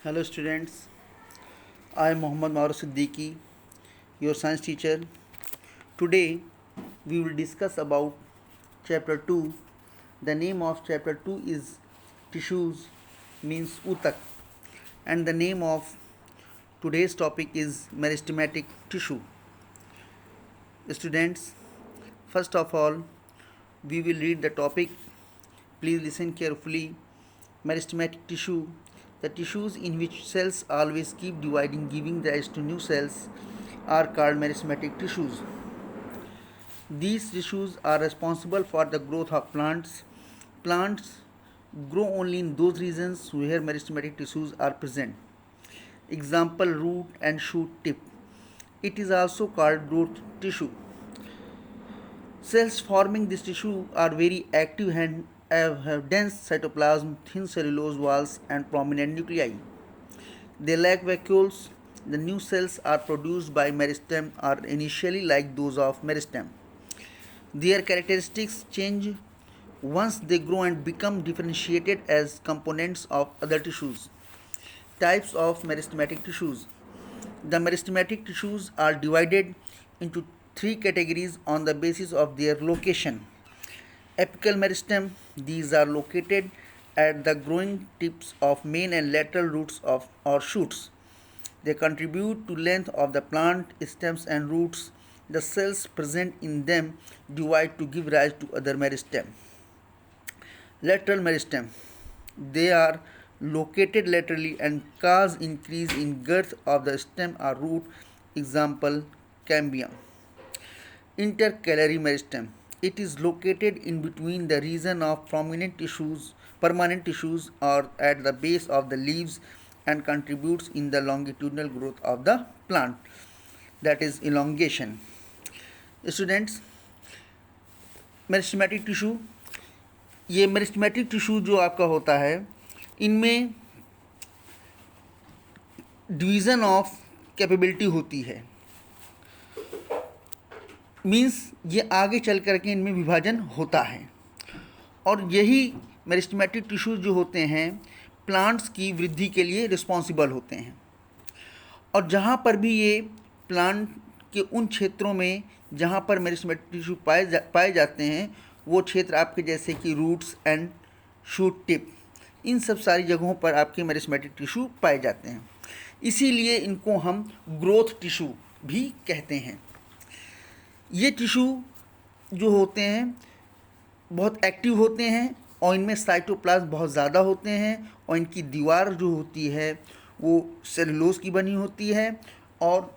Hello students, I am Mohammad Maur Siddiqui, your science teacher. Today we will discuss about chapter 2. The name of chapter 2 is tissues means utak, and the name of today's topic is meristematic tissue. Students, first of all we will read the topic. Please listen carefully. Meristematic tissue, the tissues in which cells always keep dividing giving rise to new cells, are called meristematic tissues. These tissues are responsible for the growth of plants. Plants grow only in those regions where meristematic tissues are present. Example, root and shoot tip. It is also called growth tissue. Cells forming this tissue are very active and have dense cytoplasm, thin cellulose walls, and prominent nuclei. They lack vacuoles. The new cells are produced by meristem are initially like those of meristem. Their characteristics change once they grow and become differentiated as components of other tissues. Types of meristematic tissues. The meristematic tissues are divided into three categories on the basis of their location. Apical meristem, these are located at the growing tips of main and lateral roots of or shoots. They contribute to length of the plant stems and roots. The cells present in them divide to give rise to other meristem. Lateral meristem, they are located laterally and cause increase in girth of the stem or root. Example, cambium. Intercalary meristem, it is located in between the region of permanent tissues or at the base of the leaves and contributes in the longitudinal growth of the plant, that is elongation. Students, meristematic tissue, ये meristematic tissue जो आपका होता है इनमें division of capability होती है, means ये आगे चल करके इनमें विभाजन होता है और यही मेरिस्टेमेटिक टिश्यूज जो होते हैं प्लांट्स की वृद्धि के लिए रिस्पॉन्सिबल होते हैं। और जहाँ पर भी ये प्लांट के उन क्षेत्रों में जहाँ पर मेरिस्टेमेटिक टिश्यू पाए जाते हैं वो क्षेत्र आपके जैसे कि रूट्स एंड शूट टिप, इन सब सारी जगहों पर आपके मेरिस्टेमेटिक टिश्यू पाए जाते हैं। इसीलिए इनको हम ग्रोथ टिश्यू भी कहते हैं। ये टिश्यू जो होते हैं बहुत एक्टिव होते हैं और इनमें साइटोप्लाज्म बहुत ज़्यादा होते हैं और इनकी दीवार जो होती है वो सेलुलोज की बनी होती है और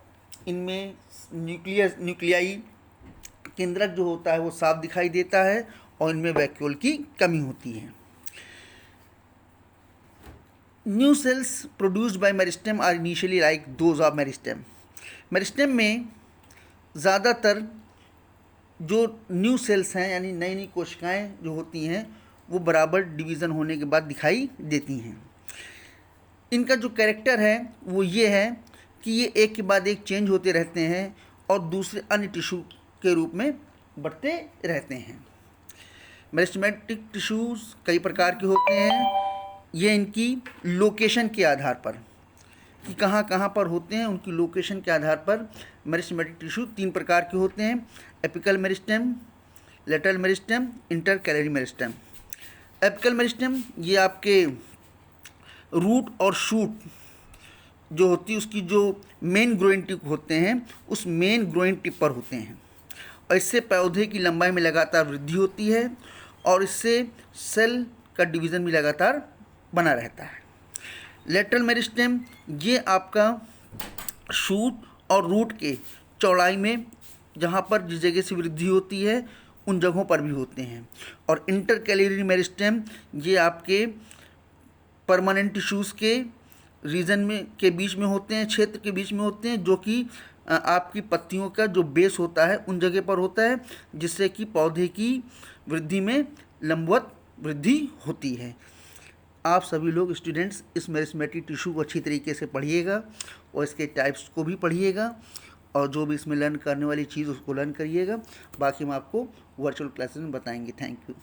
इनमें न्यूक्लियाई केंद्रक जो होता है वो साफ दिखाई देता है और इनमें वैक्यूल की कमी होती है। New cells produced by meristem are initially like those of meristem. Meristem में ज़्यादातर जो न्यू सेल्स हैं यानी नई नई कोशिकाएं जो होती हैं वो बराबर डिवीज़न होने के बाद दिखाई देती हैं। इनका जो कैरेक्टर है वो ये है कि ये एक के बाद एक चेंज होते रहते हैं और दूसरे अन्य टिश्यू के रूप में बढ़ते रहते हैं। मेरिस्टेमेटिक टिश्यूज़ कई प्रकार के होते हैं। ये इनकी लोकेशन के आधार पर कि कहाँ कहाँ पर होते हैं उनकी लोकेशन के आधार पर मेरिस्टेमेटिक टिश्यू तीन प्रकार के होते हैं: apical meristem, lateral meristem, intercalary meristem. Apical meristem ये आपके रूट और शूट जो होती है उसकी जो मेन ग्रोइंग टिप होते हैं उस मेन ग्रोइंग टिप पर होते हैं और इससे पौधे की लंबाई में लगातार वृद्धि होती है और इससे सेल का डिवीज़न भी लगातार बना रहता है। लेटरल मेरिस्टेम ये आपका शूट और रूट के चौड़ाई में जहाँ पर जिस जगह से वृद्धि होती है उन जगहों पर भी होते हैं। और इंटरकैलरी मेरिस्टेम ये आपके परमानेंट टिश्यूज़ के रीजन में के बीच में होते हैं, क्षेत्र के बीच में होते हैं, जो कि आपकी पत्तियों का जो बेस होता है उन जगह पर होता है जिससे कि पौधे की वृद्धि में लंबवत वृद्धि होती है। आप सभी लोग स्टूडेंट्स इस मेरिस्टेमेटिक टिश्यू को अच्छी तरीके से पढ़िएगा और इसके टाइप्स को भी पढ़िएगा और जो भी इसमें लर्न करने वाली चीज़ उसको लर्न करिएगा। बाकी हम आपको वर्चुअल क्लासेस में बताएंगे। Thank you.